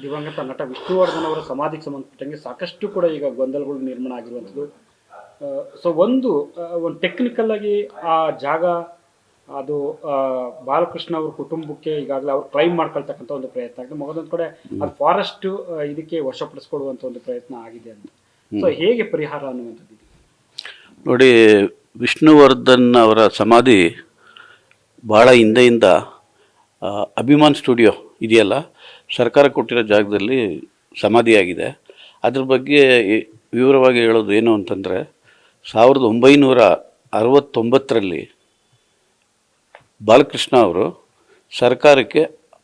ದಿವಂಗತ ನಟ ವಿಷ್ಣುವರ್ಧನ್ ಅವರ ಸಮಾಧಿಗೆ ಸಂಬಂಧಪಟ್ಟಂಗೆ ಸಾಕಷ್ಟು ಕೂಡ ಈಗ ಗೊಂದಲಗಳು ನಿರ್ಮಾಣ ಆಗಿರುವಂಥದ್ದು. ಸೊ ಒಂದು ಟೆಕ್ನಿಕಲ್ ಆಗಿ ಆ ಜಾಗ ಅದು ಬಾಲಕೃಷ್ಣ ಅವ್ರ ಕುಟುಂಬಕ್ಕೆ ಈಗಾಗಲೇ ಅವ್ರು ಕ್ಲೈಮ್ ಮಾಡ್ಕೊಳ್ತಕ್ಕಂಥ ಒಂದು ಪ್ರಯತ್ನ ಆಗಿದೆ. ಮಗದೊಂದು ಕಡೆ ಅದು ಫಾರೆಸ್ಟ್ ಇದಕ್ಕೆ ವಶಪಡಿಸ್ಕೊಡುವಂಥ ಒಂದು ಪ್ರಯತ್ನ ಆಗಿದೆ ಅಂತ. ಸೊ ಹೇಗೆ ಪರಿಹಾರ ಅನ್ನುವಂಥದ್ದು ನೋಡಿ, ವಿಷ್ಣುವರ್ಧನ್ ಅವರ ಸಮಾಧಿ ಭಾಳ ಹಿಂದೆಯಿಂದ ಅಭಿಮಾನ್ ಸ್ಟುಡಿಯೋ ಇದೆಯಲ್ಲ, ಸರ್ಕಾರ ಕೊಟ್ಟಿರೋ ಜಾಗದಲ್ಲಿ ಸಮಾಧಿಯಾಗಿದೆ. ಅದ್ರ ಬಗ್ಗೆ ವಿವರವಾಗಿ ಹೇಳೋದು ಏನು ಅಂತಂದರೆ, 1969ರಲ್ಲಿ ಬಾಲಕೃಷ್ಣ ಅವರು ಸರ್ಕಾರಕ್ಕೆ,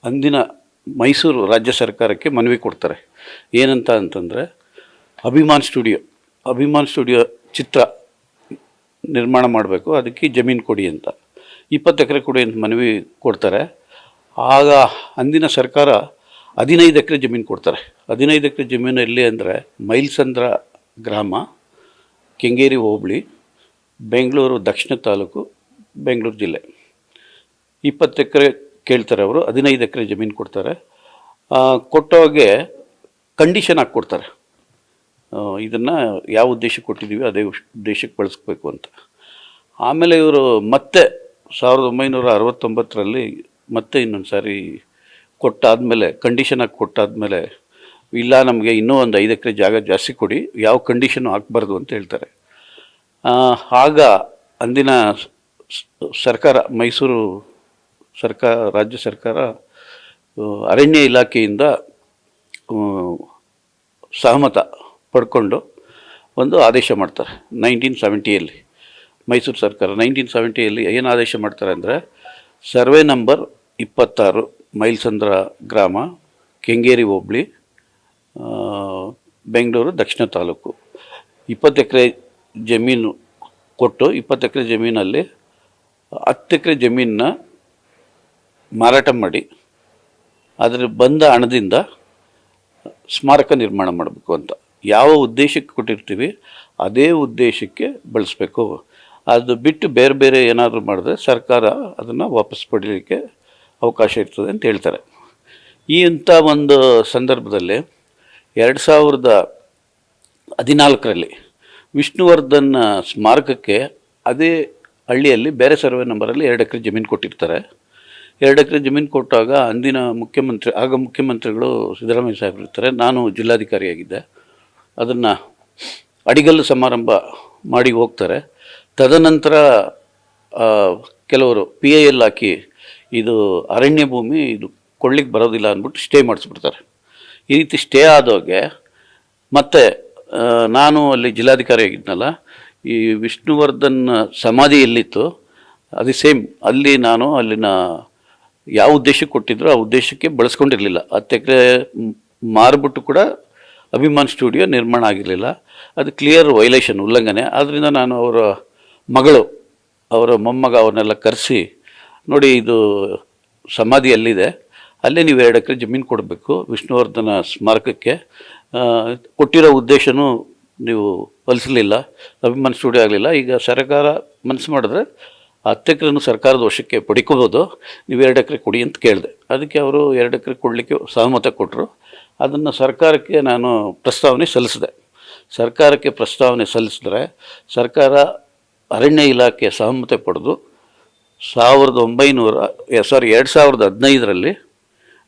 ಅಂದಿನ ಮೈಸೂರು ರಾಜ್ಯ ಸರ್ಕಾರಕ್ಕೆ ಮನವಿ ಕೊಡ್ತಾರೆ. ಏನಂತ ಅಂತಂದರೆ, ಅಭಿಮಾನ್ ಸ್ಟುಡಿಯೋ ಚಿತ್ರ ನಿರ್ಮಾಣ ಮಾಡಬೇಕು, ಅದಕ್ಕೆ ಜಮೀನು ಕೊಡಿ ಅಂತ, 20 ಎಕರೆ ಕೊಡಿ ಅಂತ ಮನವಿ ಕೊಡ್ತಾರೆ. ಆಗ ಅಂದಿನ ಸರ್ಕಾರ 15 ಎಕರೆ ಜಮೀನು ಕೊಡ್ತಾರೆ. 15 ಎಕರೆ ಜಮೀನು ಎಲ್ಲಿ ಅಂದರೆ ಮೈಲ್ಸಂದ್ರ ಗ್ರಾಮ, ಕೆಂಗೇರಿ ಹೋಬಳಿ, ಬೆಂಗಳೂರು ದಕ್ಷಿಣ ತಾಲೂಕು, ಬೆಂಗಳೂರು ಜಿಲ್ಲೆ. 20 ಎಕರೆ ಕೇಳ್ತಾರೆ ಅವರು, 15 ಎಕರೆ ಜಮೀನು ಕೊಡ್ತಾರೆ. ಕೊಟ್ಟೋಗೆ ಕಂಡೀಷನ್ ಹಾಕ್ಕೊಡ್ತಾರೆ, ಇದನ್ನು ಯಾವ ಉದ್ದೇಶಕ್ಕೆ ಕೊಟ್ಟಿದ್ದೀವಿ ಅದೇ ಉದ್ದೇಶಕ್ಕೆ ಬಳಸ್ಬೇಕು ಅಂತ. ಆಮೇಲೆ ಇವರು ಮತ್ತೆ 1969ರಲ್ಲಿ ಮತ್ತೆ ಇನ್ನೊಂದು ಸಾರಿ ಕೊಟ್ಟಾದಮೇಲೆ, ಕಂಡೀಷನ್ ಹಾಕಿ ಕೊಟ್ಟಾದಮೇಲೆ, ಇಲ್ಲ ನಮಗೆ ಇನ್ನೂ ಒಂದು 5 ಎಕರೆ ಜಾಗ ಜಾಸ್ತಿ ಕೊಡಿ, ಯಾವ ಕಂಡೀಷನು ಹಾಕ್ಬಾರ್ದು ಅಂತ ಹೇಳ್ತಾರೆ. ಆಗ ಅಂದಿನ ಸರ್ಕಾರ, ಮೈಸೂರು ಸರ್ಕಾರ, ರಾಜ್ಯ ಸರ್ಕಾರ ಅರಣ್ಯ ಇಲಾಖೆಯಿಂದ ಸಹಮತ ಪಡ್ಕೊಂಡು ಒಂದು ಆದೇಶ ಮಾಡ್ತಾರೆ 1970ಯಲ್ಲಿ. ಮೈಸೂರು ಸರ್ಕಾರ 1970ಯಲ್ಲಿ ಏನು ಆದೇಶ ಮಾಡ್ತಾರೆ ಅಂದರೆ, ಸರ್ವೆ ನಂಬರ್ 26, ಮೈಲ್ಸಂದ್ರ ಗ್ರಾಮ, ಕೆಂಗೇರಿ ಹೋಬಳಿ, ಬೆಂಗಳೂರು ದಕ್ಷಿಣ ತಾಲೂಕು, 20 ಎಕರೆ ಜಮೀನು ಕೊಟ್ಟು, 20 ಎಕರೆ ಜಮೀನಲ್ಲಿ 10 ಎಕರೆ ಜಮೀನನ್ನ ಮಾರಾಟ ಮಾಡಿ ಅದರ ಬಂದ ಹಣದಿಂದ ಸ್ಮಾರಕ ನಿರ್ಮಾಣ ಮಾಡಬೇಕು ಅಂತ. ಯಾವ ಉದ್ದೇಶಕ್ಕೆ ಕೊಟ್ಟಿರ್ತೀವಿ ಅದೇ ಉದ್ದೇಶಕ್ಕೆ ಬಳಸಬೇಕು. ಅದು ಬಿಟ್ಟು ಬೇರೆ ಬೇರೆ ಏನಾದರೂ ಮಾಡಿದ್ರೆ ಸರ್ಕಾರ ಅದನ್ನು ವಾಪಸ್ ಪಡೀಲಿಕ್ಕೆ ಅವಕಾಶ ಇರ್ತದೆ ಅಂತ ಹೇಳ್ತಾರೆ. ಇಂಥ ಒಂದು ಸಂದರ್ಭದಲ್ಲಿ 2014ರಲ್ಲಿ ವಿಷ್ಣುವರ್ಧನ್ ಸ್ಮಾರಕಕ್ಕೆ ಅದೇ ಹಳ್ಳಿಯಲ್ಲಿ ಬೇರೆ ಸರ್ವೆ ನಂಬರಲ್ಲಿ 2 ಎಕರೆ ಜಮೀನು ಕೊಟ್ಟಿರ್ತಾರೆ. 2 ಎಕರೆ ಜಮೀನು ಕೊಟ್ಟಾಗ ಅಂದಿನ ಮುಖ್ಯಮಂತ್ರಿಗಳು ಸಿದ್ದರಾಮಯ್ಯ ಸಾಹೇಬರು ಇರ್ತಾರೆ, ನಾನು ಜಿಲ್ಲಾಧಿಕಾರಿಯಾಗಿದ್ದೆ. ಅದನ್ನು ಅಡಿಗಲ್ಲು ಸಮಾರಂಭ ಮಾಡಿ ಹೋಗ್ತಾರೆ. ತದನಂತರ ಕೆಲವರು PIL ಹಾಕಿ ಇದು ಅರಣ್ಯ ಭೂಮಿ, ಇದು ಕೊಳ್ಳಿಕ್ಕೆ ಬರೋದಿಲ್ಲ ಅಂದ್ಬಿಟ್ಟು ಸ್ಟೇ ಮಾಡಿಸ್ಬಿಡ್ತಾರೆ. ಈ ರೀತಿ ಸ್ಟೇ ಆದೋಗೆ ಮತ್ತೆ ನಾನು ಅಲ್ಲಿ ಜಿಲ್ಲಾಧಿಕಾರಿಯಾಗಿದ್ನಲ್ಲ, ಈ ವಿಷ್ಣುವರ್ಧನ್ ಸಮಾಧಿ ಎಲ್ಲಿತ್ತು ಅದು ಸೇಮ್ ಅಲ್ಲಿ ನಾನು ಅಲ್ಲಿನ ಯಾವ ಉದ್ದೇಶಕ್ಕೆ ಕೊಟ್ಟಿದ್ರು ಆ ಉದ್ದೇಶಕ್ಕೆ ಬಳಸ್ಕೊಂಡಿರಲಿಲ್ಲ. 10 ಎಕರೆ ಮಾರ್ಬಿಟ್ಟು ಕೂಡ ಅಭಿಮಾನ್ ಸ್ಟುಡಿಯೋ ನಿರ್ಮಾಣ ಆಗಿರಲಿಲ್ಲ. ಅದು ಕ್ಲಿಯರ್ ವೈಲೇಷನ್, ಉಲ್ಲಂಘನೆ. ಆದ್ದರಿಂದ ನಾನು ಅವರ ಮಗಳು, ಅವರ ಮೊಮ್ಮಗ ಅವ್ರನ್ನೆಲ್ಲ ಕರೆಸಿ, ನೋಡಿ ಇದು ಸಮಾಧಿ ಎಲ್ಲಿದೆ ಅಲ್ಲೇ ನೀವು 2 ಎಕರೆ ಜಮೀನು ಕೊಡಬೇಕು ವಿಷ್ಣುವರ್ಧನ ಸ್ಮಾರಕಕ್ಕೆ, ಕೊಟ್ಟಿರೋ ಉದ್ದೇಶನೂ ನೀವು ಪಾಲಿಸಲಿಲ್ಲ, ಅಭಿಮಾನ್ ಸ್ಟುಡಿಯೋ ಆಗಲಿಲ್ಲ. ಈಗ ಸರ್ಕಾರ ಮನಸ್ಸು ಮಾಡಿದ್ರೆ 10 ಎಕರೆನೂ ಸರ್ಕಾರದ ವಶಕ್ಕೆ ಪಡ್ಕೋಬೋದು, ನೀವು 2 ಎಕರೆ ಕೊಡಿ ಅಂತ ಕೇಳಿದೆ. ಅದಕ್ಕೆ ಅವರು 2 ಎಕರೆ ಕೊಡಲಿಕ್ಕೆ ಸಹಮತ ಕೊಟ್ಟರು. ಅದನ್ನು ಸರ್ಕಾರಕ್ಕೆ ನಾನು ಪ್ರಸ್ತಾವನೆ ಸಲ್ಲಿಸಿದೆ. ಸರ್ಕಾರಕ್ಕೆ ಪ್ರಸ್ತಾವನೆ ಸಲ್ಲಿಸಿದ್ರೆ ಸರ್ಕಾರ ಅರಣ್ಯ ಇಲಾಖೆ ಸಹಮತ ಪಡೆದು 2015ರಲ್ಲಿ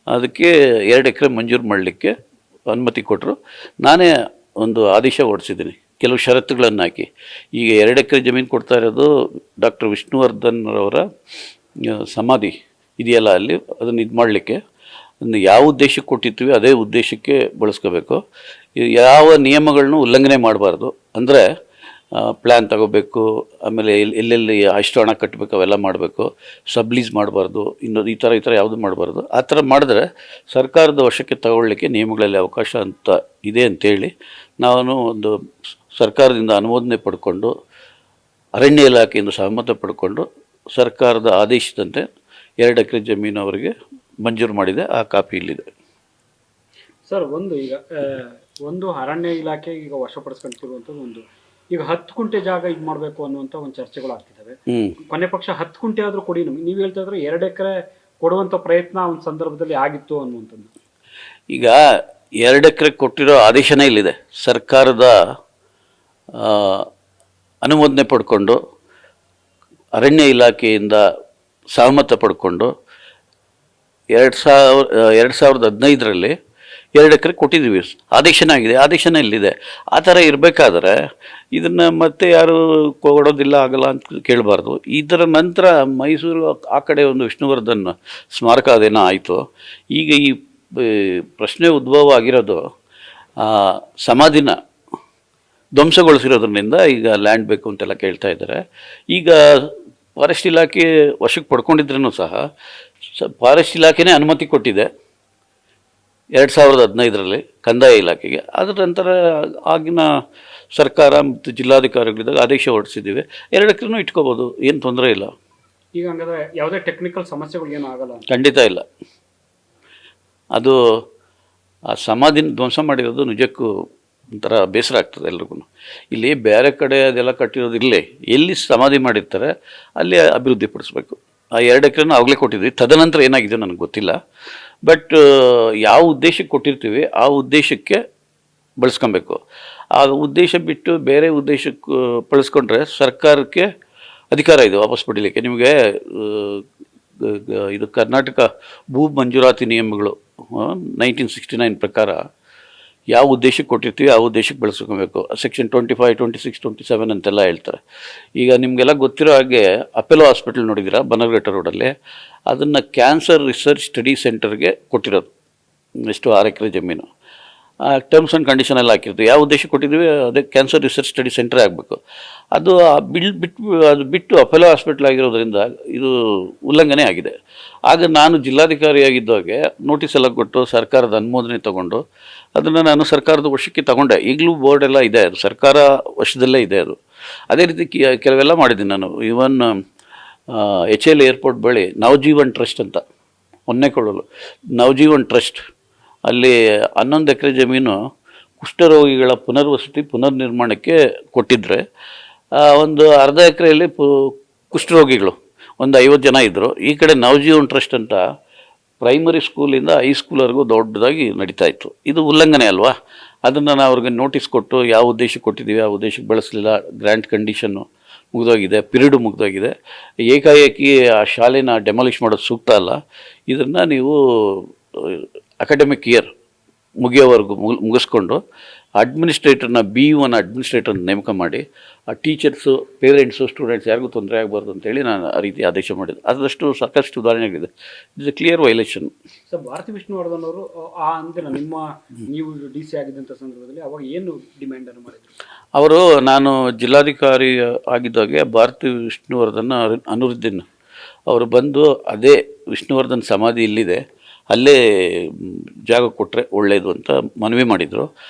ಅದಕ್ಕೆ 2 ಎಕರೆ ಮಂಜೂರು ಮಾಡಲಿಕ್ಕೆ ಅನುಮತಿ ಕೊಟ್ಟರು. ನಾನೇ ಒಂದು ಆದೇಶ ಹೊರಡಿಸಿದ್ದೀನಿ ಕೆಲವು ಷರತ್ತುಗಳನ್ನು ಹಾಕಿ. ಈಗ 2 ಎಕರೆ ಜಮೀನು ಕೊಡ್ತಾ ಇರೋದು ಡಾಕ್ಟರ್ ವಿಷ್ಣುವರ್ಧನ್ ಅವರ ಸಮಾಧಿ ಇದೆಯಲ್ಲ, ಅಲ್ಲಿ ಅದನ್ನು ಇದು ಮಾಡಲಿಕ್ಕೆ ಯಾವ ಉದ್ದೇಶಕ್ಕೆ ಕೊಟ್ಟಿರ್ತೀವಿ ಅದೇ ಉದ್ದೇಶಕ್ಕೆ ಬಳಸ್ಕೋಬೇಕು. ಯಾವ ನಿಯಮಗಳನ್ನು ಉಲ್ಲಂಘನೆ ಮಾಡಬಾರ್ದು. ಅಂದರೆ ಪ್ಲ್ಯಾನ್ ತಗೋಬೇಕು, ಆಮೇಲೆ ಎಲ್ಲೆಲ್ಲಿ ಎಷ್ಟು ಹಣ ಕಟ್ಟಬೇಕು ಅವೆಲ್ಲ ಮಾಡಬೇಕು, ಸಬ್ಲೀಸ್ ಮಾಡಬಾರ್ದು, ಇನ್ನೊಂದು ಈ ಥರ ಯಾವುದು ಮಾಡಬಾರ್ದು. ಆ ಥರ ಮಾಡಿದ್ರೆ ಸರ್ಕಾರದ ವಶಕ್ಕೆ ತಗೊಳ್ಳಿಕ್ಕೆ ನಿಯಮಗಳಲ್ಲಿ ಅವಕಾಶ ಅಂತ ಇದೆ ಅಂತೇಳಿ ನಾನು ಒಂದು ಸರ್ಕಾರದಿಂದ ಅನುಮೋದನೆ ಪಡ್ಕೊಂಡು, ಅರಣ್ಯ ಇಲಾಖೆಯಿಂದ ಸಹಮತ ಪಡ್ಕೊಂಡು ಸರ್ಕಾರದ ಆದೇಶದಂತೆ 2 ಎಕರೆ ಜಮೀನು ಅವರಿಗೆ ಮಂಜೂರು ಮಾಡಿದೆ. ಆ ಕಾಪಿ ಇಲ್ಲಿದೆ ಸರ್. ಒಂದು ಅರಣ್ಯ ಇಲಾಖೆ ಈಗ ವಶಪಡಿಸ್ಕೊಂಡಿರುವಂಥದ್ದು ಒಂದು, ಈಗ 10 ಗುಂಟೆ ಜಾಗ ಇದು ಮಾಡಬೇಕು ಅನ್ನುವಂಥ ಒಂದು ಚರ್ಚೆಗಳು ಆಗ್ತಿದ್ದಾವೆ. ಕೊನೆ ಪಕ್ಷ 10 ಗುಂಟೆ ಆದರೂ ಕೊಡಿ ನಮಗೆ, ನೀವು ಹೇಳ್ತಾ ಇದ್ರೆ 2 ಎಕರೆ ಕೊಡುವಂಥ ಪ್ರಯತ್ನ ಒಂದು ಸಂದರ್ಭದಲ್ಲಿ ಆಗಿತ್ತು ಅನ್ನುವಂಥದ್ದು. ಈಗ 2 ಎಕರೆ ಕೊಟ್ಟಿರೋ ಆದೇಶನೇ ಇಲ್ಲಿದೆ. ಸರ್ಕಾರದ ಅನುಮೋದನೆ ಪಡ್ಕೊಂಡು ಅರಣ್ಯ ಇಲಾಖೆಯಿಂದ ಸಹಮತ ಪಡ್ಕೊಂಡು 2015ರಲ್ಲಿ 2 ಎಕರೆ ಕೊಟ್ಟಿದ್ದೀವಿ. ಆದೇಶನ ಆಗಿದೆ, ಆದೇಶನ ಇಲ್ಲಿದೆ. ಆ ಥರ ಇರಬೇಕಾದ್ರೆ ಇದನ್ನು ಮತ್ತೆ ಯಾರು ಕೊಡೋದಿಲ್ಲ ಆಗಲ್ಲ ಅಂತ ಕೇಳಬಾರ್ದು. ಇದರ ನಂತರ ಮೈಸೂರು ಆ ಕಡೆ ಒಂದು ವಿಷ್ಣುವರ್ಧನ್ ಸ್ಮಾರಕ ಅದೇನೋ ಆಯಿತು. ಈಗ ಈ ಪ್ರಶ್ನೆ ಉದ್ಭವ ಆಗಿರೋದು ಸಮಾಧಿನ ಧ್ವಂಸಗೊಳಿಸಿರೋದ್ರಿಂದ ಈಗ ಲ್ಯಾಂಡ್ ಬೇಕು ಅಂತೆಲ್ಲ ಕೇಳ್ತಾ ಇದ್ದಾರೆ. ಈಗ ಫಾರೆಸ್ಟ್ ಇಲಾಖೆ ವಶಕ್ಕೆ ಪಡ್ಕೊಂಡಿದ್ರೂ ಸಹ ಫಾರೆಸ್ಟ್ ಇಲಾಖೆನೇ ಅನುಮತಿ ಕೊಟ್ಟಿದೆ 2015ರಲ್ಲಿ ಕಂದಾಯ ಇಲಾಖೆಗೆ. ಅದರ ನಂತರ ಆಗಿನ ಸರ್ಕಾರ ಮತ್ತು ಜಿಲ್ಲಾಧಿಕಾರಿಗಳಿದ್ದಾಗ ಆದೇಶ ಹೊರಡಿಸಿದ್ದೀವಿ. 2 ಎಕರೆನೂ ಇಟ್ಕೋಬೋದು, ಏನು ತೊಂದರೆ ಇಲ್ಲ. ಈಗ ಹಂಗಾದ್ರೆ ಯಾವುದೇ ಟೆಕ್ನಿಕಲ್ ಸಮಸ್ಯೆಗಳು ಏನೂ ಆಗಲ್ಲ? ಖಂಡಿತ ಇಲ್ಲ. ಅದು ಆ ಸಮಾಧಿನ ಧ್ವಂಸ ಮಾಡಿರೋದು ನಿಜಕ್ಕೂ ಒಂಥರ ಬೇಸರ ಆಗ್ತದೆ ಎಲ್ರಿಗೂ. ಇಲ್ಲಿ ಬೇರೆ ಕಡೆ ಅದೆಲ್ಲ ಕಟ್ಟಿರೋದು ಇಲ್ಲೇ ಎಲ್ಲಿ ಸಮಾಧಿ ಮಾಡಿರ್ತಾರೆ ಅಲ್ಲಿ ಅಭಿವೃದ್ಧಿ ಪಡಿಸ್ಬೇಕು. ಆ 2 ಎಕರೆನೂ ಆಗಲೇ ಕೊಟ್ಟಿದ್ವಿ. ತದನಂತರ ಏನಾಗಿದೆ ನನಗೆ ಗೊತ್ತಿಲ್ಲ. ಬಟ್ ಯಾವ ಉದ್ದೇಶಕ್ಕೆ ಕೊಟ್ಟಿರ್ತೀವಿ ಆ ಉದ್ದೇಶಕ್ಕೆ ಬಳಸ್ಕೊಬೇಕು. ಆ ಉದ್ದೇಶ ಬಿಟ್ಟು ಬೇರೆ ಉದ್ದೇಶಕ್ಕೆ ಬಳಸ್ಕೊಂಡ್ರೆ ಸರ್ಕಾರಕ್ಕೆ ಅಧಿಕಾರ ಇದೆ ವಾಪಸ್ ಪಡೀಲಿಕ್ಕೆ. ನಿಮಗೆ ಇದು ಕರ್ನಾಟಕ ಭೂ ಮಂಜೂರಾತಿ ನಿಯಮಗಳು 1969 ಪ್ರಕಾರ ಯಾವ ಉದ್ದೇಶಕ್ಕೆ ಕೊಟ್ಟಿರ್ತೀವಿ ಆ ಉದ್ದೇಶಕ್ಕೆ ಬಳಸ್ಕೊಬೇಕು. ಸೆಕ್ಷನ್ 25, 26, 27 ಅಂತೆಲ್ಲ ಹೇಳ್ತಾರೆ. ಈಗ ನಿಮಗೆಲ್ಲ ಗೊತ್ತಿರೋ ಹಾಗೆ ಅಪೆಲೋ ಹಾಸ್ಪಿಟಲ್ ನೋಡಿದ್ದೀರಾ ಬನ್ನರ್ಘಟ್ಟ ರೋಡಲ್ಲಿ, ಅದನ್ನು ಕ್ಯಾನ್ಸರ್ ರಿಸರ್ಚ್ ಸ್ಟಡಿ ಸೆಂಟರ್ಗೆ ಕೊಟ್ಟಿರೋದು. ಎಷ್ಟು 6 ಎಕರೆ ಜಮೀನು. ಟರ್ಮ್ಸ್ ಆ್ಯಂಡ್ ಕಂಡೀಷನ್ ಎಲ್ಲ ಹಾಕಿರ್ತೀವಿ. ಯಾವ ಉದ್ದೇಶಕ್ಕೆ ಕೊಟ್ಟಿದ್ದೀವಿ ಅದೇ ಕ್ಯಾನ್ಸರ್ ರಿಸರ್ಚ್ ಸ್ಟಡಿ ಸೆಂಟರ್ ಆಗಬೇಕು. ಅದು ಬಿಟ್ಟು ಅಪೆಲೋ ಹಾಸ್ಪಿಟಲ್ ಆಗಿರೋದ್ರಿಂದ ಇದು ಉಲ್ಲಂಘನೆ ಆಗಿದೆ. ಆಗ ನಾನು ಜಿಲ್ಲಾಧಿಕಾರಿಯಾಗಿದ್ದಾಗೆ ನೋಟಿಸ್ ಎಲ್ಲ ಕೊಟ್ಟು ಸರ್ಕಾರದ ಅನುಮೋದನೆ ತಗೊಂಡು ಅದನ್ನು ನಾನು ಸರ್ಕಾರದ ವಶಕ್ಕೆ ತಗೊಂಡೆ. ಈಗಲೂ ಬೋರ್ಡ್ ಎಲ್ಲ ಇದೆ, ಅದು ಸರ್ಕಾರ ವಶದಲ್ಲೇ ಇದೆ. ಅದು ಅದೇ ರೀತಿ ಕೆಲವೆಲ್ಲ ಮಾಡಿದ್ದೀನಿ ನಾನು. ಈವನ್ HL ಏರ್ಪೋರ್ಟ್ ಬಳಿ ನವಜೀವನ್ ಟ್ರಸ್ಟ್ ಅಂತ ಹೊನ್ನೆಕೊಳ್ಳಲು ನವಜೀವನ್ ಟ್ರಸ್ಟ್ ಅಲ್ಲಿ 11 ಎಕರೆ ಜಮೀನು ಕುಷ್ಠರೋಗಿಗಳ ಪುನರ್ವಸತಿ ಪುನರ್ನಿರ್ಮಾಣಕ್ಕೆ ಕೊಟ್ಟಿದ್ದರೆ ಒಂದು ಅರ್ಧ ಎಕರೆಯಲ್ಲಿ ಕುಷ್ಠರೋಗಿಗಳು ಒಂದು 50 ಜನ ಇದ್ದರು. ಈ ಕಡೆ ನವಜೀವನ್ ಟ್ರಸ್ಟ್ ಅಂತ ಪ್ರೈಮರಿ ಸ್ಕೂಲಿಂದ ಹೈಸ್ಕೂಲ್ವರೆಗೂ ದೊಡ್ಡದಾಗಿ ನಡೀತಾ ಇತ್ತು. ಇದು ಉಲ್ಲಂಘನೆ ಅಲ್ವಾ? ಅದನ್ನು ನಾವು ಅವ್ರಿಗೆ ನೋಟಿಸ್ ಕೊಟ್ಟು ಯಾವ ಉದ್ದೇಶಕ್ಕೆ ಕೊಟ್ಟಿದ್ದೀವಿ ಆ ಉದ್ದೇಶಕ್ಕೆ ಬಳಸಲಿಲ್ಲ, ಗ್ರ್ಯಾಂಟ್ ಕಂಡೀಷನ್ನು ಮುಗಿದೋಗಿದೆ, ಪಿರಿಯಡು ಮುಗಿದೋಗಿದೆ, ಏಕಾಏಕಿ ಆ ಶಾಲೆನ ಡೆಮಾಲಿಷ್ ಮಾಡೋದು ಸೂಕ್ತ ಅಲ್ಲ. ಇದನ್ನು ನೀವು ಅಕಾಡೆಮಿಕ್ ಇಯರ್ ಮುಗಿಯೋವರೆಗೂ ಮುಗಿಸ್ಕೊಂಡು ಅಡ್ಮಿನಿಸ್ಟ್ರೇಟರ್ನ BE1 ಅಡ್ಮಿನಿಸ್ಟ್ರೇಟರ್ನ ನೇಮಕ ಮಾಡಿ ಆ ಟೀಚರ್ಸು ಪೇರೆಂಟ್ಸು ಸ್ಟೂಡೆಂಟ್ಸ್ ಯಾರಿಗೂ ತೊಂದರೆ ಆಗಬಾರ್ದು ಅಂತೇಳಿ ನಾನು ಆ ರೀತಿ ಆದೇಶ ಮಾಡಿದೆ. ಅದಷ್ಟು ಸಾಕಷ್ಟು ಉದಾಹರಣೆಗಳಿದೆ. It's a clear violation. Sir, Bharathi Vishnuvardhan ಅವರು ಆ ಅಂದಿನ ನೀವು DC ಆಗಿದ್ದಂಥ ಸಂದರ್ಭದಲ್ಲಿ ಅವಾಗ ಏನು ಡಿಮ್ಯಾಂಡನ್ನು ಮಾಡಿದ್ರು? ಅವರು ನಾನು ಜಿಲ್ಲಾಧಿಕಾರಿ ಆಗಿದ್ದಾಗೆ ಭಾರತಿ ವಿಷ್ಣುವರ್ಧನ್ ಅನುರುದ್ದೀನ್ ಅವರು ಬಂದು ಅದೇ ವಿಷ್ಣುವರ್ಧನ್ ಸಮಾಧಿ ಇಲ್ಲಿದೆ ಅಲ್ಲೇ ಜಾಗ ಕೊಟ್ಟರೆ ಒಳ್ಳೆಯದು ಅಂತ ಮನವಿ ಮಾಡಿದರು.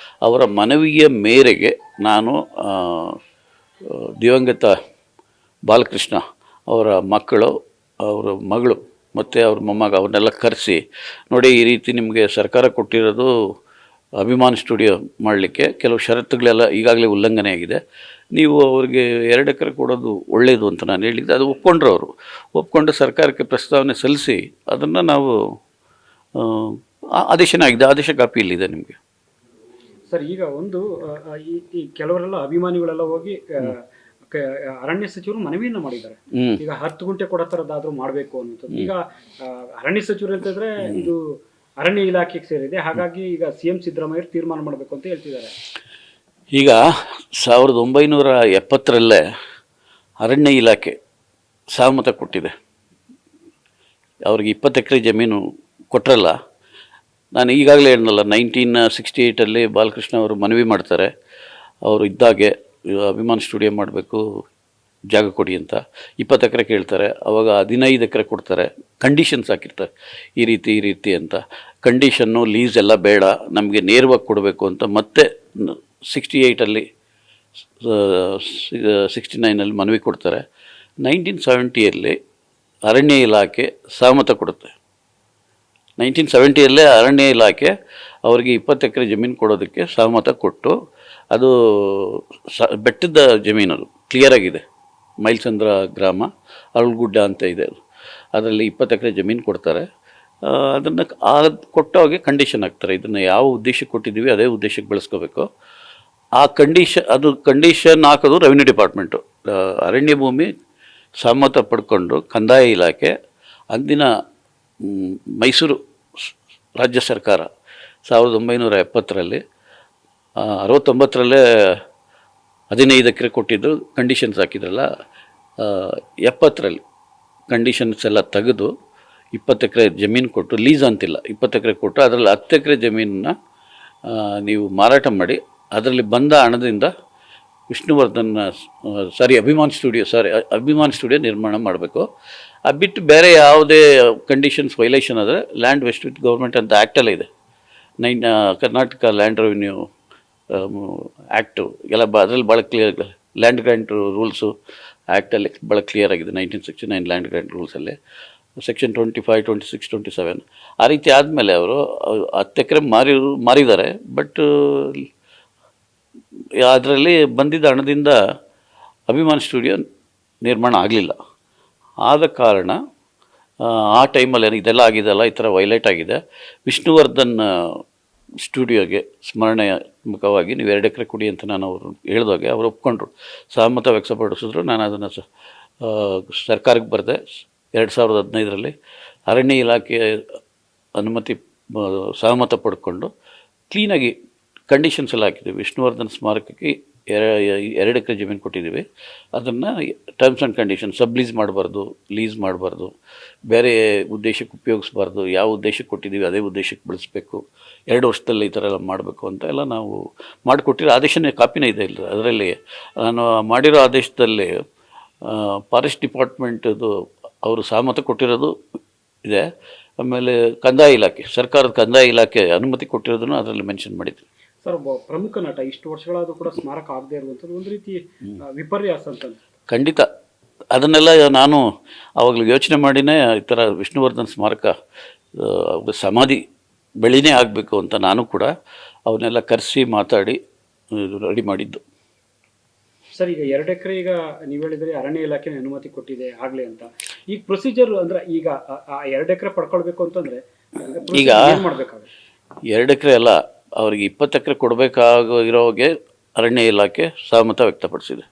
ಅವರ ಮನವಿಯ ಮೇರೆಗೆ ನಾನು ದಿವಂಗತ ಬಾಲಕೃಷ್ಣ ಅವರ ಮಕ್ಕಳು, ಅವರ ಮಗಳು ಮತ್ತು ಅವ್ರ ಮೊಮ್ಮಗ ಅವ್ರನ್ನೆಲ್ಲ ಕರೆಸಿ, ನೋಡಿ ಈ ರೀತಿ ನಿಮಗೆ ಸರ್ಕಾರ ಕೊಟ್ಟಿರೋದು ಅಭಿಮಾನ್ ಸ್ಟುಡಿಯೋ ಮಾಡಲಿಕ್ಕೆ ಕೆಲವು ಷರತ್ತುಗಳೆಲ್ಲ ಈಗಾಗಲೇ ಉಲ್ಲಂಘನೆ ಆಗಿದೆ, ನೀವು ಅವ್ರಿಗೆ 2 ಎಕರೆ ಕೊಡೋದು ಒಳ್ಳೆಯದು ಅಂತ ನಾನು ಹೇಳಿದ್ದೆ. ಅದು ಒಪ್ಕೊಂಡ್ರು. ಅವರು ಒಪ್ಕೊಂಡು ಸರ್ಕಾರಕ್ಕೆ ಪ್ರಸ್ತಾವನೆ ಸಲ್ಲಿಸಿ ಅದನ್ನು ನಾವು ಆದೇಶನೇ ಆಗಿದೆ. ಆದೇಶ ಕಾಪಿ ಇಲ್ಲಿದೆ ನಿಮಗೆ. ಸರ್, ಈಗ ಒಂದು ಈ ಕೆಲವರೆಲ್ಲ ಅಭಿಮಾನಿಗಳೆಲ್ಲ ಹೋಗಿ ಅರಣ್ಯ ಸಚಿವರು ಮನವಿಯನ್ನ ಮಾಡಿದ್ದಾರೆ. ಈಗ 10 ಗುಂಟೆ ಕೊಡೋ ಥರದ್ದಾದ್ರೂ ಮಾಡಬೇಕು ಅನ್ನೋದು. ಈಗ ಅರಣ್ಯ ಸಚಿವರು ಹೇಳ್ತಿದ್ರೆ ಇದು ಅರಣ್ಯ ಇಲಾಖೆಗೆ ಸೇರಿದೆ, ಹಾಗಾಗಿ ಈಗ CM ಸಿದ್ದರಾಮಯ್ಯ ತೀರ್ಮಾನ ಮಾಡಬೇಕು ಅಂತ ಹೇಳ್ತಿದ್ದಾರೆ. ಈಗ 1970ರಲ್ಲೇ ಅರಣ್ಯ ಇಲಾಖೆ ಸಹಮತ ಕೊಟ್ಟಿದೆ. ಅವ್ರಿಗೆ 20 ಎಕರೆ ಜಮೀನು ಕೊಟ್ಟರಲ್ಲ. ನಾನು ಈಗಾಗಲೇ ಹೇಳಿದ್ನಲ್ಲ 1968 ಬಾಲಕೃಷ್ಣ ಅವರು ಮನವಿ ಮಾಡ್ತಾರೆ. ಅವರು ಇದ್ದಾಗೆ ಅಭಿಮಾನ್ ಸ್ಟುಡಿಯೋ ಮಾಡಬೇಕು, ಜಾಗ ಕೊಡಿ ಅಂತ 20 ಎಕರೆ ಕೇಳ್ತಾರೆ. ಆವಾಗ 15 ಎಕರೆ ಕೊಡ್ತಾರೆ. ಕಂಡೀಷನ್ಸ್ ಹಾಕಿರ್ತಾರೆ, ಈ ರೀತಿ ಅಂತ. ಕಂಡೀಷನ್ನು ಲೀಸ್ ಎಲ್ಲ ಬೇಡ, ನಮಗೆ ನೇರವಾಗಿ ಕೊಡಬೇಕು ಅಂತ. ಮತ್ತೆ 68 69 ಮನವಿ ಕೊಡ್ತಾರೆ. 1970 ಅರಣ್ಯ ಇಲಾಖೆ ಸಹಮತ ಕೊಡುತ್ತೆ. 1970 ಅರಣ್ಯ ಇಲಾಖೆ ಅವರಿಗೆ 20 ಎಕರೆ ಜಮೀನು ಕೊಡೋದಕ್ಕೆ ಸಹಮತ ಕೊಟ್ಟು, ಅದು ಬೆಟ್ಟದ ಜಮೀನು, ಅದು ಕ್ಲಿಯರ್ ಆಗಿದೆ. ಮೈಲ್ಸಂದ್ರ ಗ್ರಾಮ ಅರಳುಗುಡ್ಡ ಅಂತ ಇದೆ, ಅದರಲ್ಲಿ 20 ಎಕರೆ ಜಮೀನು ಕೊಡ್ತಾರೆ. ಅದನ್ನು ಕೊಟ್ಟೋಗೆ ಕಂಡೀಷನ್ ಹಾಕ್ತಾರೆ. ಇದನ್ನು ಯಾವ ಉದ್ದೇಶಕ್ಕೆ ಕೊಟ್ಟಿದ್ದೀವಿ ಅದೇ ಉದ್ದೇಶಕ್ಕೆ ಬಳಸ್ಕೋಬೇಕು. ಆ ಕಂಡೀಷನ್ ಹಾಕೋದು ರೆವಿನ್ಯೂ ಡಿಪಾರ್ಟ್ಮೆಂಟು. ಅರಣ್ಯ ಭೂಮಿ ಸಮ್ಮತ ಪಡ್ಕೊಂಡು ಕಂದಾಯ ಇಲಾಖೆ ಅಂದಿನ ಮೈಸೂರು ರಾಜ್ಯ ಸರ್ಕಾರ 1970ರಲ್ಲಿ 69ರಲ್ಲೇ 15 ಎಕರೆ ಕೊಟ್ಟಿದ್ದು ಕಂಡೀಷನ್ಸ್ ಹಾಕಿದ್ರಲ್ಲ, 70ರಲ್ಲಿ ಕಂಡೀಷನ್ಸ್ ಎಲ್ಲ ತೆಗೆದು 20 ಎಕರೆ ಜಮೀನು ಕೊಟ್ಟು, ಲೀಸ್ ಅಂತಿಲ್ಲ, 20 ಎಕರೆ ಕೊಟ್ಟು ಅದರಲ್ಲಿ 10 ಎಕರೆ ಜಮೀನನ್ನ ನೀವು ಮಾರಾಟ ಮಾಡಿ ಅದರಲ್ಲಿ ಬಂದ ಹಣದಿಂದ ವಿಷ್ಣುವರ್ಧನ್ ಅಭಿಮಾನ್ ಸ್ಟುಡಿಯೋ ನಿರ್ಮಾಣ ಮಾಡಬೇಕು. ಅದು ಬಿಟ್ಟು ಬೇರೆ ಯಾವುದೇ ಕಂಡೀಷನ್ಸ್ ವೈಲೇಷನ್ ಆದರೆ ಲ್ಯಾಂಡ್ ವೆಸ್ಟ್ ವಿತ್ ಗೌರ್ಮೆಂಟ್ ಅಂತ ಆ್ಯಕ್ಟಲ್ಲೇ ಇದೆ. ಕರ್ನಾಟಕ ಲ್ಯಾಂಡ್ ರೆವಿನ್ಯೂ ಆ್ಯಕ್ಟು ಎಲ್ಲ ಅದರಲ್ಲಿ ಭಾಳ ಕ್ಲಿಯರ್, ಲ್ಯಾಂಡ್ ಗ್ರ್ಯಾಂಟ್ ರೂಲ್ಸು ಆ್ಯಕ್ಟಲ್ಲಿ ಭಾಳ ಕ್ಲಿಯರ್ ಆಗಿದೆ. 1969 ಲ್ಯಾಂಡ್ ಗ್ರ್ಯಾಂಟ್ ರೂಲ್ಸಲ್ಲಿ ಸೆಕ್ಷನ್ 25, 26, 27 ಆ ರೀತಿ ಆದಮೇಲೆ ಅವರು 10 ಎಕರೆ ಮಾರಿದ್ದಾರೆ. ಬಟ್ ಅದರಲ್ಲಿ ಬಂದಿದ್ದ ಹಣದಿಂದ ಅಭಿಮಾನ್ ಸ್ಟುಡಿಯೋ ನಿರ್ಮಾಣ ಆಗಲಿಲ್ಲ. ಆದ ಕಾರಣ ಆ ಟೈಮಲ್ಲಿ ಇದೆಲ್ಲ ಆಗಿದೆಲ್ಲ ಈ ಥರ ವೈಲೇಟ್ ಆಗಿದೆ. ವಿಷ್ಣುವರ್ಧನ್ ಸ್ಟುಡಿಯೋಗೆ ಸ್ಮರಣಾತ್ಮಕವಾಗಿ ನೀವು 2 ಎಕರೆ ಕೊಡಿ ಅಂತ ನಾನು ಅವರು ಹೇಳಿದಾಗೆ ಅವರು ಒಪ್ಕೊಂಡ್ರು, ಸಹಮತ ವ್ಯಕ್ತಪಡಿಸಿದ್ರು. ನಾನು ಅದನ್ನು ಸರ್ಕಾರಕ್ಕೆ ಬರೆದೆ 2015ರಲ್ಲಿ. ಅರಣ್ಯ ಇಲಾಖೆ ಅನುಮತಿ ಸಹಮತ ಪಡ್ಕೊಂಡು ಕ್ಲೀನಾಗಿ ಕಂಡೀಷನ್ಸ್ ಎಲ್ಲ ಹಾಕಿದ್ದೀವಿ. ವಿಷ್ಣುವರ್ಧನ್ ಸ್ಮಾರಕಕ್ಕೆ 2 ಎಕರೆ ಜಮೀನು ಕೊಟ್ಟಿದ್ದೀವಿ. ಅದನ್ನು ಟರ್ಮ್ಸ್ ಆ್ಯಂಡ್ ಕಂಡೀಷನ್, ಲೀಸ್ ಮಾಡಬಾರ್ದು, ಲೀಸ್ ಮಾಡಬಾರ್ದು, ಬೇರೆ ಉದ್ದೇಶಕ್ಕೆ ಉಪಯೋಗಿಸ್ಬಾರ್ದು, ಯಾವ ಉದ್ದೇಶಕ್ಕೆ ಕೊಟ್ಟಿದ್ದೀವಿ ಅದೇ ಉದ್ದೇಶಕ್ಕೆ ಬಳಸಬೇಕು, 2 ವರ್ಷದಲ್ಲಿ ಈ ಥರ ಎಲ್ಲ ಮಾಡಬೇಕು ಅಂತ ಎಲ್ಲ ನಾವು ಮಾಡಿಕೊಟ್ಟಿರೋ ಆದೇಶನೇ ಕಾಪಿನೇ ಇದೆ. ಇಲ್ಲ ಅದರಲ್ಲಿ ನಾನು ಮಾಡಿರೋ ಆದೇಶದಲ್ಲಿ ಫಾರೆಸ್ಟ್ ಡಿಪಾರ್ಟ್ಮೆಂಟದು ಅವರು ಸಹಮತ ಕೊಟ್ಟಿರೋದು ಇದೆ. ಆಮೇಲೆ ಕಂದಾಯ ಇಲಾಖೆ, ಸರ್ಕಾರದ ಕಂದಾಯ ಇಲಾಖೆ ಅನುಮತಿ ಕೊಟ್ಟಿರೋದನ್ನು ಅದರಲ್ಲಿ ಮೆನ್ಷನ್ ಮಾಡಿದ್ವಿ. ಸರ್, ಒಬ್ಬ ಪ್ರಮುಖ ನಟ ಇಷ್ಟು ವರ್ಷಗಳಾದರೂ ಕೂಡ ಸ್ಮಾರಕ ಆಗದೆ ಇರುವಂಥದ್ದು ಒಂದು ರೀತಿ ವಿಪರ್ಯಾಸ ಅಂತ. ಖಂಡಿತ ಅದನ್ನೆಲ್ಲ ನಾನು ಆವಾಗಲೂ ಯೋಚನೆ ಮಾಡಿನೇ ಈ ಥರ ವಿಷ್ಣುವರ್ಧನ್ ಸ್ಮಾರಕ ಸಮಾಧಿ ಬೆಳಿನೇ ಆಗಬೇಕು ಅಂತ ನಾನು ಕೂಡ ಅವನ್ನೆಲ್ಲ ಕರೆಸಿ ಮಾತಾಡಿ ರೆಡಿ ಮಾಡಿದ್ದು. ಸರ್, ಈಗ 2 ಎಕರೆ ಈಗ ನೀವು ಹೇಳಿದರೆ ಅರಣ್ಯ ಇಲಾಖೆ ಅನುಮತಿ ಕೊಟ್ಟಿದೆ ಆಗಲಿ ಅಂತ. ಈಗ ಪ್ರೊಸೀಜರ್ ಅಂದರೆ ಈಗ 2 ಎಕರೆ ಪಡ್ಕೊಳ್ಬೇಕು ಅಂತಂದರೆ ಈಗ ಮಾಡಬೇಕಾಗುತ್ತೆ? 2 ಎಕರೆ ಅಲ್ಲ, ಅವರಿಗೆ 20 ಎಕರೆ ಕೊಡಬೇಕಾಗಿರೋಗೆ ಅರಣ್ಯ ಇಲಾಖೆ ಸಹಮತ ವ್ಯಕ್ತಪಡಿಸಿದೆ.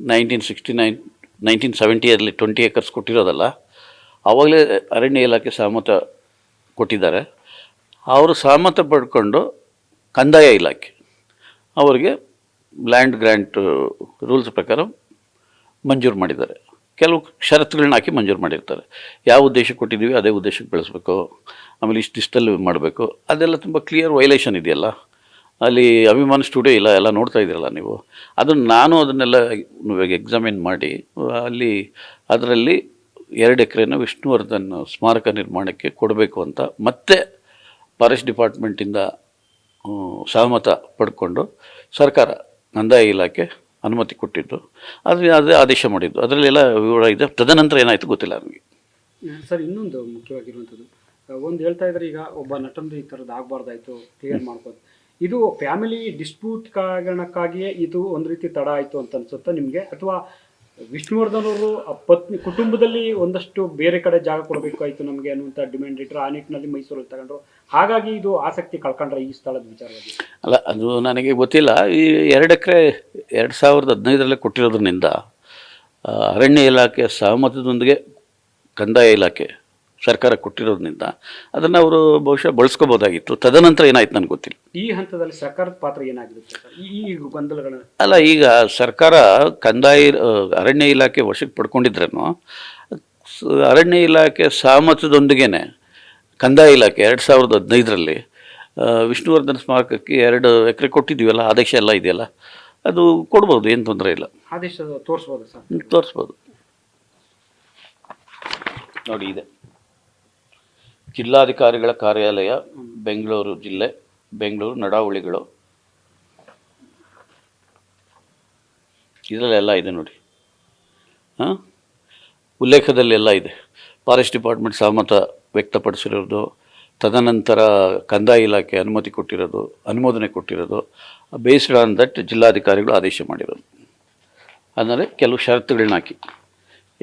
1970ರಲ್ಲಿ 20 ಎಕರ್ಸ್ ಕೊಟ್ಟಿರೋದಲ್ಲ, ಆವಾಗಲೇ ಅರಣ್ಯ ಇಲಾಖೆ ಸಹಮತ ಕೊಟ್ಟಿದ್ದಾರೆ. ಅವರು ಸಹಮತ ಪಡ್ಕೊಂಡು ಕಂದಾಯ ಇಲಾಖೆ ಅವರಿಗೆ ಲ್ಯಾಂಡ್ ಗ್ರ್ಯಾಂಟ್ ರೂಲ್ಸ್ ಪ್ರಕಾರ ಮಂಜೂರು ಮಾಡಿದ್ದಾರೆ. ಕೆಲವು ಷರತ್ತುಗಳನ್ನ ಹಾಕಿ ಮಂಜೂರು ಮಾಡಿರ್ತಾರೆ. ಯಾವ ಉದ್ದೇಶಕ್ಕೆ ಕೊಟ್ಟಿದ್ದೀವಿ ಅದೇ ಉದ್ದೇಶಕ್ಕೆ ಬೆಳೆಸಬೇಕು, ಆಮೇಲೆ ಇಷ್ಟಿಷ್ಟಲ್ಲಿ ಮಾಡಬೇಕು. ಅದೆಲ್ಲ ತುಂಬ ಕ್ಲಿಯರ್ ವೈಲೇಷನ್ ಇದೆಯಲ್ಲ. ಅಲ್ಲಿ ಅಭಿಮಾನ್ ಸ್ಟುಡಿಯೋ ಇಲ್ಲ, ಎಲ್ಲ ನೋಡ್ತಾ ಇದ್ದೀರಲ್ಲ ನೀವು. ಅದನ್ನೆಲ್ಲ ಎಕ್ಸಾಮಿನ್ ಮಾಡಿ ಅಲ್ಲಿ ಅದರಲ್ಲಿ 2 ಎಕರೆನ ವಿಷ್ಣುವರ್ಧನ್ ಸ್ಮಾರಕ ನಿರ್ಮಾಣಕ್ಕೆ ಕೊಡಬೇಕು ಅಂತ ಮತ್ತೆ ಫಾರೆಸ್ಟ್ ಡಿಪಾರ್ಟ್ಮೆಂಟಿಂದ ಸಹಮತ ಪಡ್ಕೊಂಡು ಸರ್ಕಾರ ಕಂದಾಯ ಇಲಾಖೆ ಅನುಮತಿ ಕೊಟ್ಟಿದ್ದು, ಅದೇ ಆದೇಶ ಮಾಡಿದ್ದು. ಅದರಲ್ಲೆಲ್ಲ ವಿವರ ಇದೆ. ತದನಂತರ ಏನಾಯಿತು ಗೊತ್ತಿಲ್ಲ ನನಗೆ. ಸರ್, ಇನ್ನೊಂದು ಮುಖ್ಯವಾಗಿರುವಂಥದ್ದು, ಒಂದು ಹೇಳ್ತಾ ಇದ್ದಾರೆ, ಈಗ ಒಬ್ಬ ನಟಂದು ಈ ಥರದ್ದು ಆಗಬಾರ್ದಾಯಿತು, ಕ್ಲಿಯರ್ ಮಾಡ್ಬೋದು. ಇದು ಫ್ಯಾಮಿಲಿ ಡಿಸ್ಪ್ಯೂಟ್ ಕಾರಣಕ್ಕಾಗಿಯೇ ಇದು ಒಂದು ರೀತಿ ತಡ ಆಯಿತು ಅಂತ ಅನ್ಸುತ್ತಾ ನಿಮಗೆ? ಅಥವಾ ವಿಷ್ಣುವರ್ಧನ್ ಅವರು ಪತ್ನಿ ಕುಟುಂಬದಲ್ಲಿ ಒಂದಷ್ಟು ಬೇರೆ ಕಡೆ ಜಾಗ ಕೊಡಬೇಕಾಯಿತು ನಮಗೆ ಅನ್ನುವಂಥ ಡಿಮ್ಯಾಂಡ್ ಇಟ್ಟರು, ಆ ನಿಟ್ಟಿನಲ್ಲಿ ಮೈಸೂರಲ್ಲಿ ತಗೊಂಡ್ರು, ಹಾಗಾಗಿ ಇದು ಆಸಕ್ತಿ ಕಳ್ಕೊಂಡ್ರೆ ಈ ಸ್ಥಳದ ವಿಚಾರವಾಗಿ? ಅಲ್ಲ, ಅದು ನನಗೆ ಗೊತ್ತಿಲ್ಲ. ಈ 2 ಎಕರೆ 2015ರಲ್ಲೇ ಕೊಟ್ಟಿರೋದ್ರಿಂದ ಅರಣ್ಯ ಇಲಾಖೆ ಸಹಮತದೊಂದಿಗೆ ಕಂದಾಯ ಇಲಾಖೆ ಸರ್ಕಾರ ಕೊಟ್ಟಿರೋದ್ರಿಂದ ಅದನ್ನು ಅವರು ಬಹುಶಃ ಬಳಸ್ಕೋಬೋದಾಗಿತ್ತು. ತದನಂತರ ಏನಾಯ್ತು ನನಗೆ ಗೊತ್ತಿಲ್ಲ. ಈ ಹಂತದಲ್ಲಿ ಸರ್ಕಾರದ ಪಾತ್ರ ಏನಾಗಿರುತ್ತೆ ಸರ್ ಈ ಗೊಂದಲಗಳ? ಅಲ್ಲ, ಈಗ ಸರ್ಕಾರ ಅರಣ್ಯ ಇಲಾಖೆ ವಶಕ್ಕೆ ಪಡ್ಕೊಂಡಿದ್ರೂ ಅರಣ್ಯ ಇಲಾಖೆ ಸಹಮತದೊಂದಿಗೆ ಕಂದಾಯ ಇಲಾಖೆ 2015ರಲ್ಲಿ ವಿಷ್ಣುವರ್ಧನ್ ಸ್ಮಾರಕಕ್ಕೆ 2 ಎಕರೆ ಕೊಟ್ಟಿದ್ದೀವಲ್ಲ, ಆದೇಶ ಎಲ್ಲ ಇದೆಯಲ್ಲ, ಅದು ಕೊಡ್ಬೋದು, ಏನು ತೊಂದರೆ ಇಲ್ಲ. ಆದೇಶ ತೋರಿಸ್ಬೋದು ಸರ್? ತೋರಿಸ್ಬೋದು. ನೋಡಿ, ಇದೆ ಜಿಲ್ಲಾಧಿಕಾರಿಗಳ ಕಾರ್ಯಾಲಯ, ಬೆಂಗಳೂರು ಜಿಲ್ಲೆ, ಬೆಂಗಳೂರು ನಡಾವಳಿಗಳು, ಇದರಲ್ಲೆಲ್ಲ ಇದೆ ನೋಡಿ. ಉಲ್ಲೇಖದಲ್ಲೆಲ್ಲ ಇದೆ. ಫಾರೆಸ್ಟ್ ಡಿಪಾರ್ಟ್ಮೆಂಟ್ ಸಹಮತ ವ್ಯಕ್ತಪಡಿಸಿರೋದು, ತದನಂತರ ಕಂದಾಯ ಇಲಾಖೆ ಅನುಮೋದನೆ ಕೊಟ್ಟಿರೋದು, ಬೇಸ್ಡ್ ಆನ್ ದಟ್ ಜಿಲ್ಲಾಧಿಕಾರಿಗಳು ಆದೇಶ ಮಾಡಿರೋದು. ಅಂದರೆ ಕೆಲವು ಷರತ್ತುಗಳನ್ನ ಹಾಕಿ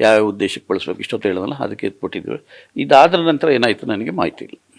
ಯಾವ ಉದ್ದೇಶಕ್ಕೆ ಬಳಸ್ಬೇಕು ಇಷ್ಟೊತ್ತು ಹೇಳಿದ್ನಲ್ಲ ಅದಕ್ಕೆ ಎತ್ಬಿಟ್ಟಿದ್ವಿ. ಇದಾದ ನಂತರ ಏನಾಯಿತು ನನಗೆ ಮಾಹಿತಿ ಇಲ್ಲ.